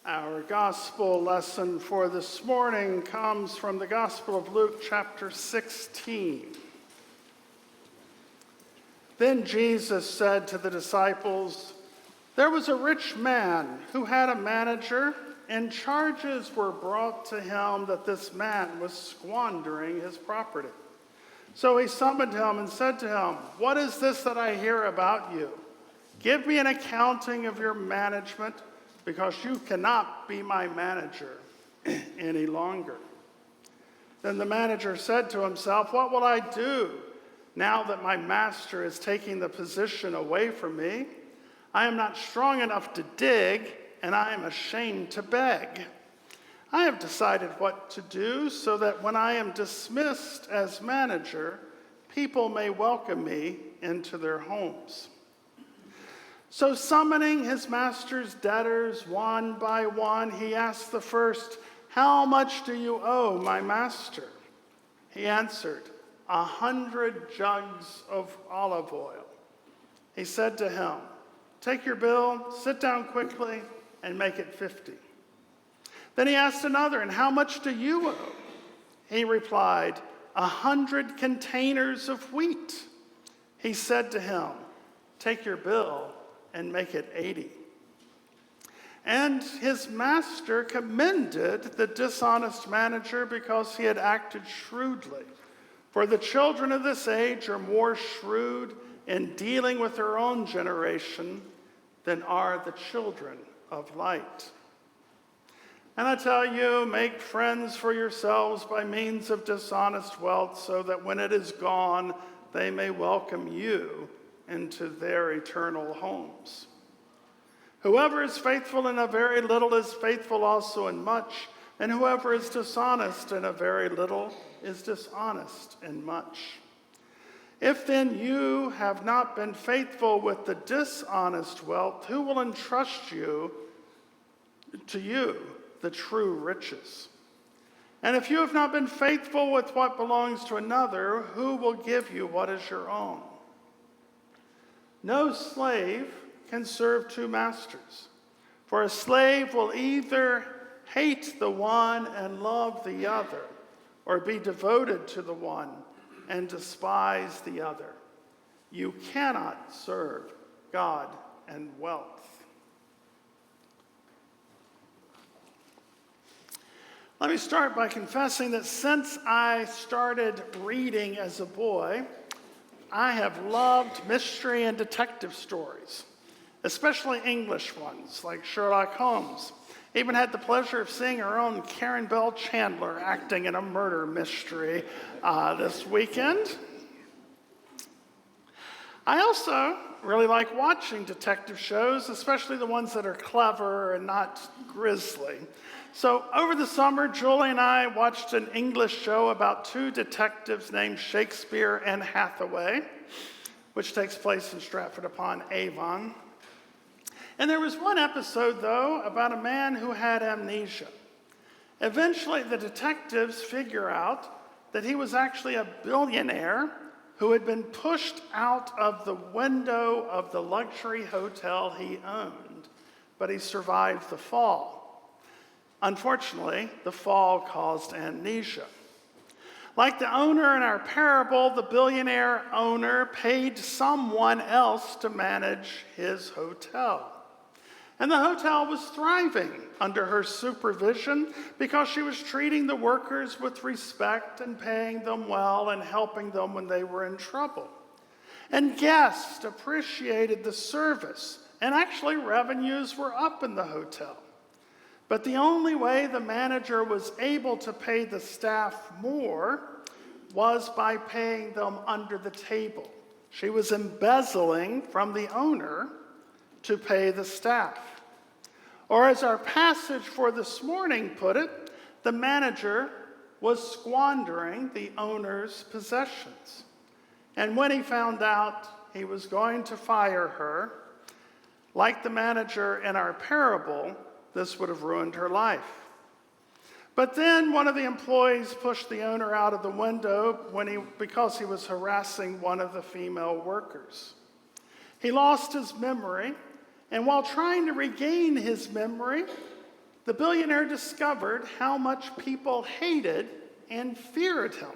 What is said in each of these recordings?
Our gospel lesson for this morning comes from the Gospel of Luke, chapter 16. Then Jesus said to the disciples, "There was a rich man who had a manager, and charges were brought to him that this man was squandering his property. So he summoned him and said to him, 'What is this that I hear about you? Give me an accounting of your management, because you cannot be my manager any longer.' Then the manager said to himself, 'What will I do now that my master is taking the position away from me? I am not strong enough to dig, and I am ashamed to beg. I have decided what to do so that when I am dismissed as manager, people may welcome me into their homes.' So summoning his master's debtors one by one, he asked the first, 'How much do you owe my master?' He answered, 100 jugs of olive oil. He said to him, 'Take your bill, sit down quickly, and make it 50. Then he asked another, 'And how much do you owe?' He replied, 100 containers of wheat. He said to him, 'Take your bill and make it 80. And his master commended the dishonest manager because he had acted shrewdly. For the children of this age are more shrewd in dealing with their own generation than are the children of light. And I tell you, make friends for yourselves by means of dishonest wealth, so that when it is gone, they may welcome you into their eternal homes. Whoever is faithful in a very little is faithful also in much, and whoever is dishonest in a very little is dishonest in much. If then you have not been faithful with the dishonest wealth, who will entrust to you the true riches? And if you have not been faithful with what belongs to another, who will give you what is your own? No slave can serve two masters, for a slave will either hate the one and love the other, or be devoted to the one and despise the other. You cannot serve God and wealth." Let me start by confessing that since I started reading as a boy, I have loved mystery and detective stories, especially English ones like Sherlock Holmes. Even had the pleasure of seeing our own Karen Bell Chandler acting in a murder mystery this weekend. I also really like watching detective shows, especially the ones that are clever and not grisly. So over the summer, Julie and I watched an English show about two detectives named Shakespeare and Hathaway, which takes place in Stratford-upon-Avon. And there was one episode, though, about a man who had amnesia. Eventually, the detectives figure out that he was actually a billionaire who had been pushed out of the window of the luxury hotel he owned, but he survived the fall. Unfortunately, the fall caused amnesia. Like the owner in our parable, the billionaire owner paid someone else to manage his hotel. And the hotel was thriving under her supervision because she was treating the workers with respect and paying them well and helping them when they were in trouble. And guests appreciated the service, and actually revenues were up in the hotel. But the only way the manager was able to pay the staff more was by paying them under the table. She was embezzling from the owner to pay the staff. Or as our passage for this morning put it, the manager was squandering the owner's possessions. And when he found out he was going to fire her, like the manager in our parable, this would have ruined her life. But then one of the employees pushed the owner out of the window because he was harassing one of the female workers. He lost his memory, and while trying to regain his memory, the billionaire discovered how much people hated and feared him.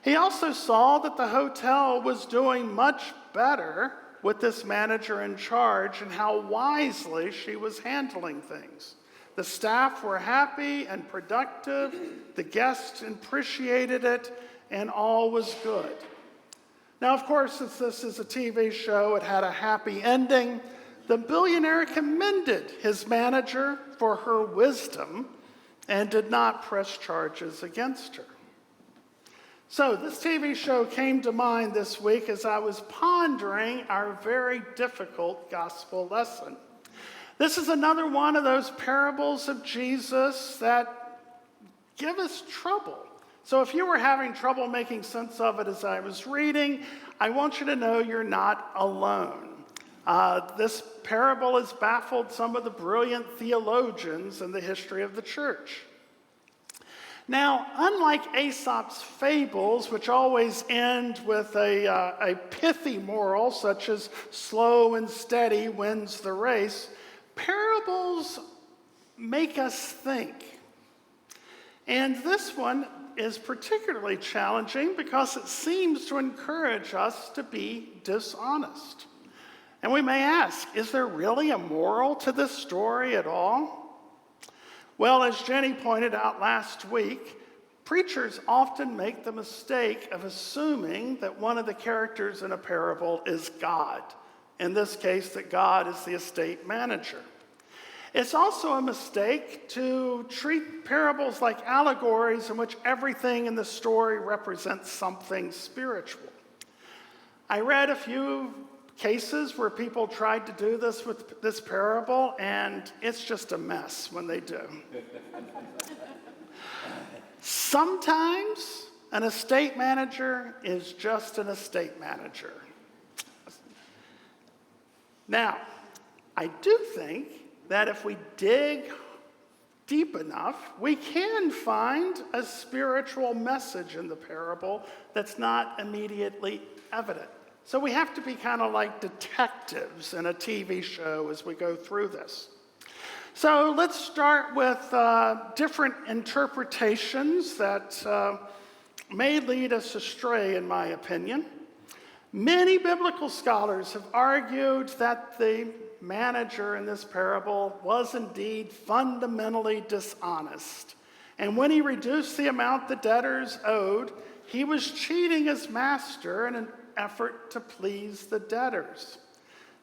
He also saw that the hotel was doing much better with this manager in charge and how wisely she was handling things. The staff were happy and productive, the guests appreciated it, and all was good. Now, of course, since this is a TV show, it had a happy ending. The billionaire commended his manager for her wisdom and did not press charges against her. So this TV show came to mind this week as I was pondering our very difficult gospel lesson. This is another one of those parables of Jesus that give us trouble. So if you were having trouble making sense of it as I was reading, I want you to know you're not alone. This parable has baffled some of the brilliant theologians in the history of the church. Now, unlike Aesop's fables, which always end with a pithy moral, such as slow and steady wins the race, parables make us think. And this one is particularly challenging because it seems to encourage us to be dishonest. And we may ask, is there really a moral to this story at all? Well, as Jenny pointed out last week, preachers often make the mistake of assuming that one of the characters in a parable is God. In this case, that God is the estate manager. It's also a mistake to treat parables like allegories in which everything in the story represents something spiritual. I read a few cases where people tried to do this with this parable, and it's just a mess when they do. Sometimes an estate manager is just an estate manager. Now, I do think that if we dig deep enough, we can find a spiritual message in the parable that's not immediately evident. So we have to be kind of like detectives in a TV show as we go through this. So let's start with different interpretations that may lead us astray, in my opinion. Many biblical scholars have argued that the manager in this parable was indeed fundamentally dishonest. And when he reduced the amount the debtors owed, he was cheating his master in an effort to please the debtors.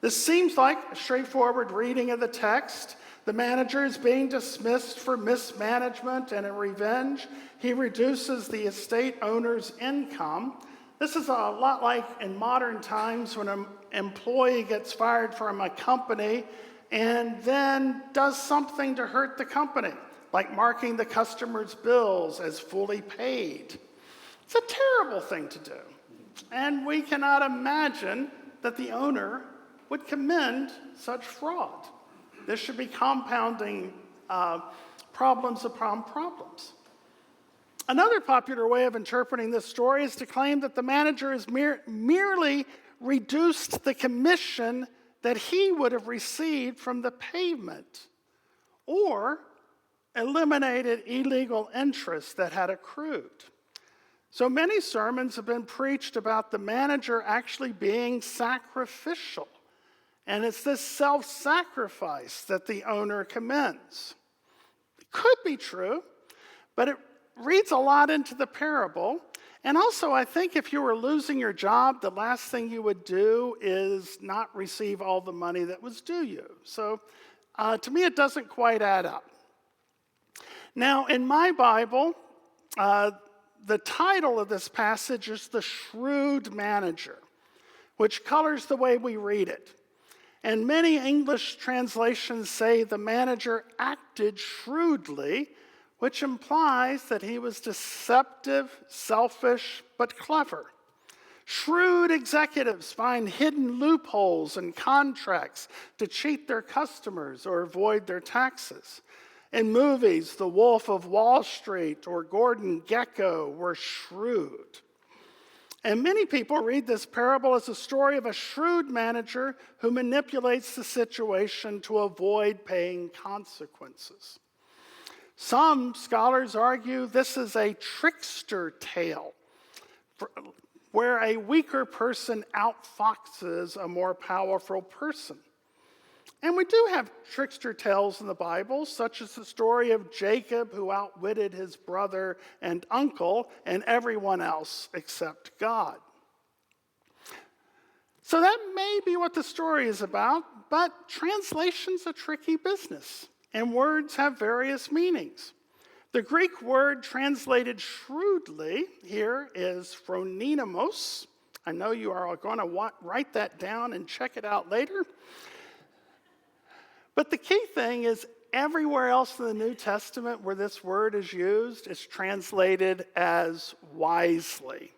This seems like a straightforward reading of the text. The manager is being dismissed for mismanagement, and in revenge, he reduces the estate owner's income. This is a lot like in modern times when an employee gets fired from a company and then does something to hurt the company, like marking the customer's bills as fully paid. It's a terrible thing to do. And we cannot imagine that the owner would commend such fraud. This should be compounding problems upon problems. Another popular way of interpreting this story is to claim that the manager has merely reduced the commission that he would have received from the payment, or eliminated illegal interest that had accrued. So many sermons have been preached about the manager actually being sacrificial. And it's this self-sacrifice that the owner commends. It could be true, but it reads a lot into the parable. And also, I think if you were losing your job, the last thing you would do is not receive all the money that was due you. So to me, it doesn't quite add up. Now, in my Bible, the title of this passage is The Shrewd Manager, which colors the way we read it. And many English translations say the manager acted shrewdly, which implies that he was deceptive, selfish, but clever. Shrewd executives find hidden loopholes in contracts to cheat their customers or avoid their taxes. In movies, The Wolf of Wall Street or Gordon Gekko were shrewd. And many people read this parable as a story of a shrewd manager who manipulates the situation to avoid paying consequences. Some scholars argue this is a trickster tale, where a weaker person outfoxes a more powerful person. And we do have trickster tales in the Bible, such as the story of Jacob, who outwitted his brother and uncle and everyone else except God. So that may be what the story is about, but translation's a tricky business, and words have various meanings. The Greek word translated shrewdly here is phronimos. I know you are going to write that down and check it out later. But the key thing is everywhere else in the New Testament where this word is used, it's translated as wisely.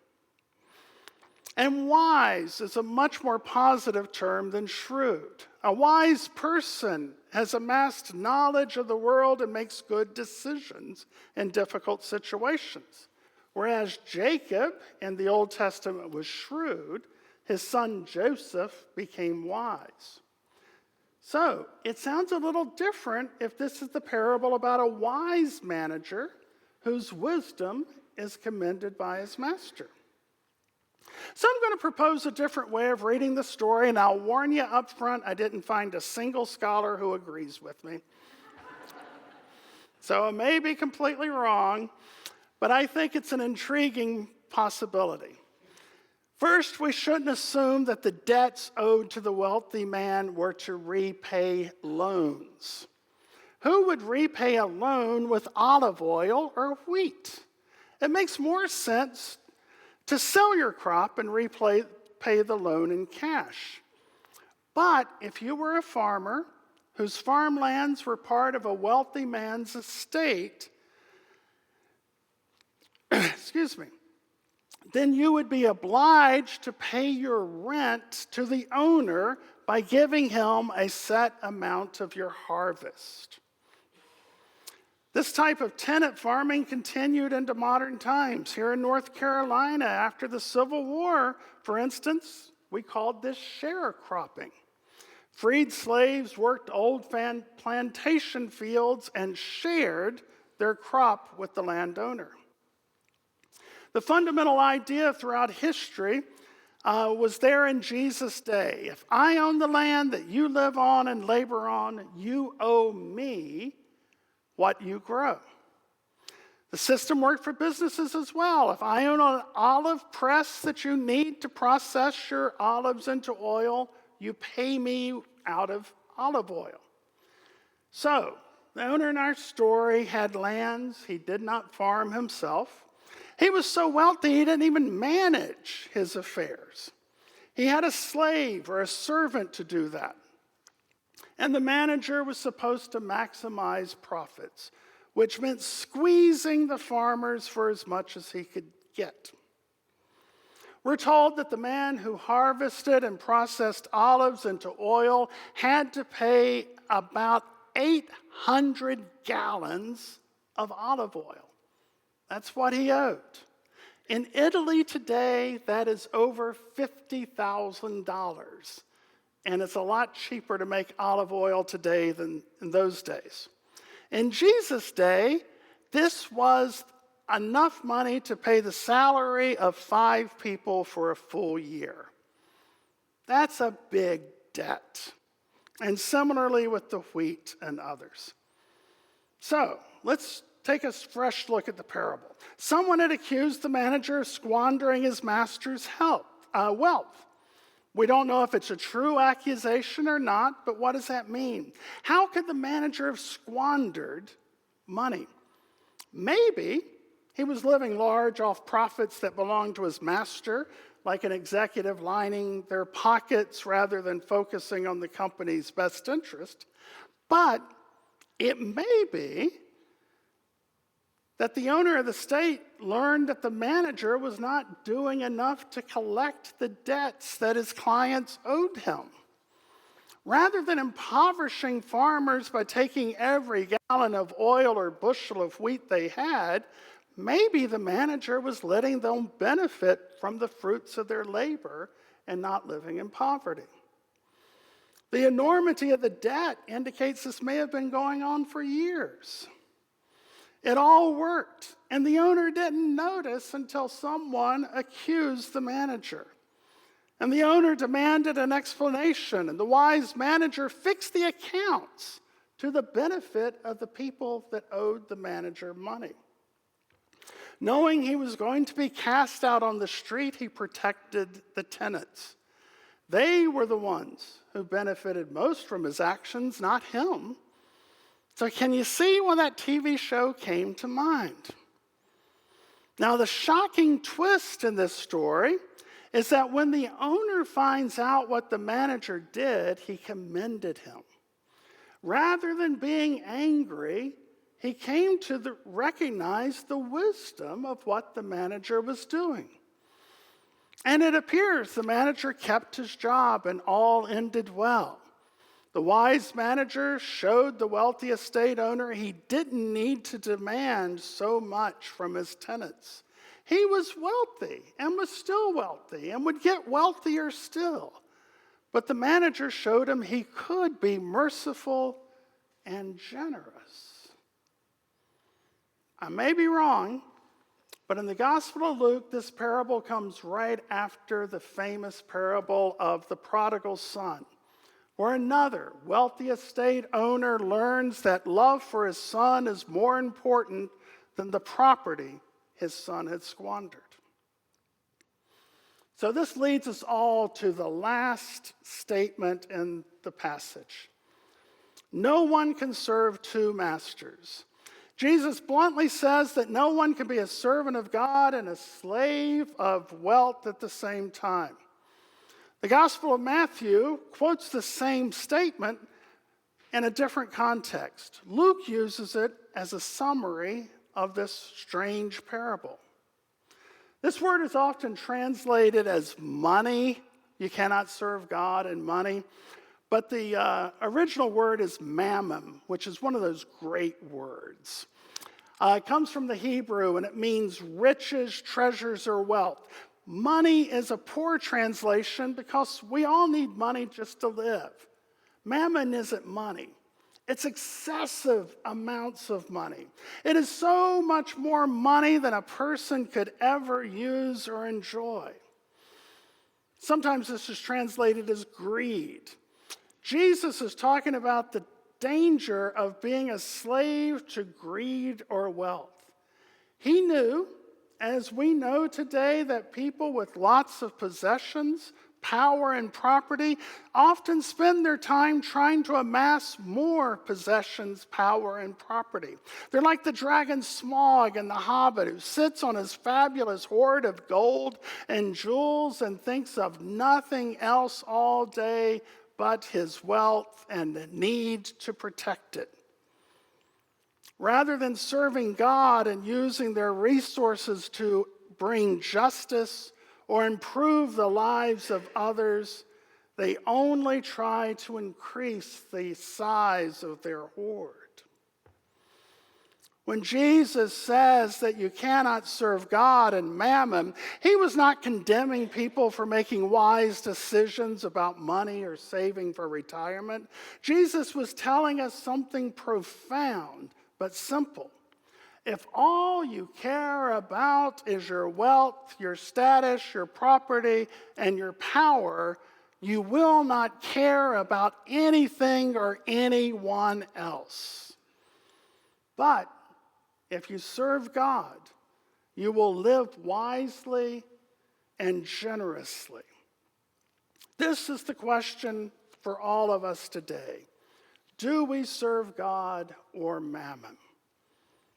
And wise is a much more positive term than shrewd. A wise person has amassed knowledge of the world and makes good decisions in difficult situations. Whereas Jacob in the Old Testament was shrewd, his son Joseph became wise. So, it sounds a little different if this is the parable about a wise manager whose wisdom is commended by his master. So I'm going to propose a different way of reading the story, and I'll warn you up front, I didn't find a single scholar who agrees with me. So it may be completely wrong, but I think it's an intriguing possibility. First, we shouldn't assume that the debts owed to the wealthy man were to repay loans. Who would repay a loan with olive oil or wheat? It makes more sense to sell your crop and pay the loan in cash. But if you were a farmer whose farmlands were part of a wealthy man's estate, then you would be obliged to pay your rent to the owner by giving him a set amount of your harvest. This type of tenant farming continued into modern times. Here in North Carolina, after the Civil War, for instance, we called this sharecropping. Freed slaves worked old plantation fields and shared their crop with the landowner. The fundamental idea throughout history was there in Jesus' day. If I own the land that you live on and labor on, you owe me what you grow. The system worked for businesses as well. If I own an olive press that you need to process your olives into oil, you pay me out of olive oil. So, the owner in our story had lands he did not farm himself. He was so wealthy he didn't even manage his affairs. He had a slave or a servant to do that. And the manager was supposed to maximize profits, which meant squeezing the farmers for as much as he could get. We're told that the man who harvested and processed olives into oil had to pay about 800 gallons of olive oil. That's what he owed. In Italy today, that is over $50,000. And it's a lot cheaper to make olive oil today than in those days. In Jesus' day, this was enough money to pay the salary of 5 people for a full year. That's a big debt. And similarly with the wheat and others. So, let's take a fresh look at the parable. Someone had accused the manager of squandering his master's wealth. We don't know if it's a true accusation or not, but what does that mean? How could the manager have squandered money? Maybe he was living large off profits that belonged to his master, like an executive lining their pockets rather than focusing on the company's best interest. But it may be that the owner of the estate learned that the manager was not doing enough to collect the debts that his clients owed him. Rather than impoverishing farmers by taking every gallon of oil or bushel of wheat they had, maybe the manager was letting them benefit from the fruits of their labor and not living in poverty. The enormity of the debt indicates this may have been going on for years. It all worked, and the owner didn't notice until someone accused the manager. And the owner demanded an explanation, and the wise manager fixed the accounts to the benefit of the people that owed the manager money. Knowing he was going to be cast out on the street, he protected the tenants. They were the ones who benefited most from his actions, not him. So can you see when that TV show came to mind? Now, the shocking twist in this story is that when the owner finds out what the manager did, he commended him. Rather than being angry, he came to recognize the wisdom of what the manager was doing. And it appears the manager kept his job and all ended well. The wise manager showed the wealthy estate owner he didn't need to demand so much from his tenants. He was wealthy and was still wealthy and would get wealthier still. But the manager showed him he could be merciful and generous. I may be wrong, but in the Gospel of Luke, this parable comes right after the famous parable of the prodigal son, where another wealthy estate owner learns that love for his son is more important than the property his son had squandered. So this leads us all to the last statement in the passage. No one can serve two masters. Jesus bluntly says that no one can be a servant of God and a slave of wealth at the same time. The Gospel of Matthew quotes the same statement in a different context. Luke uses it as a summary of this strange parable. This word is often translated as money. You cannot serve God and money. But the original word is mammon, which is one of those great words. It comes from the Hebrew, and it means riches, treasures, or wealth. Money is a poor translation because we all need money just to live. Mammon isn't money. It's excessive amounts of money. It is so much more money than a person could ever use or enjoy. Sometimes this is translated as greed. Jesus is talking about the danger of being a slave to greed or wealth. He knew, as we know today, that people with lots of possessions, power, and property often spend their time trying to amass more possessions, power, and property. They're like the dragon Smaug in The Hobbit, who sits on his fabulous hoard of gold and jewels and thinks of nothing else all day but his wealth and the need to protect it. Rather than serving God and using their resources to bring justice or improve the lives of others, they only try to increase the size of their hoard. When Jesus says that you cannot serve God and mammon, he was not condemning people for making wise decisions about money or saving for retirement. Jesus was telling us something profound but simple. If all you care about is your wealth, your status, your property, and your power, you will not care about anything or anyone else. But if you serve God, you will live wisely and generously. This is the question for all of us today. Do we serve God or mammon?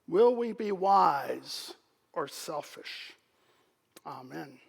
Will we be wise or selfish? Amen.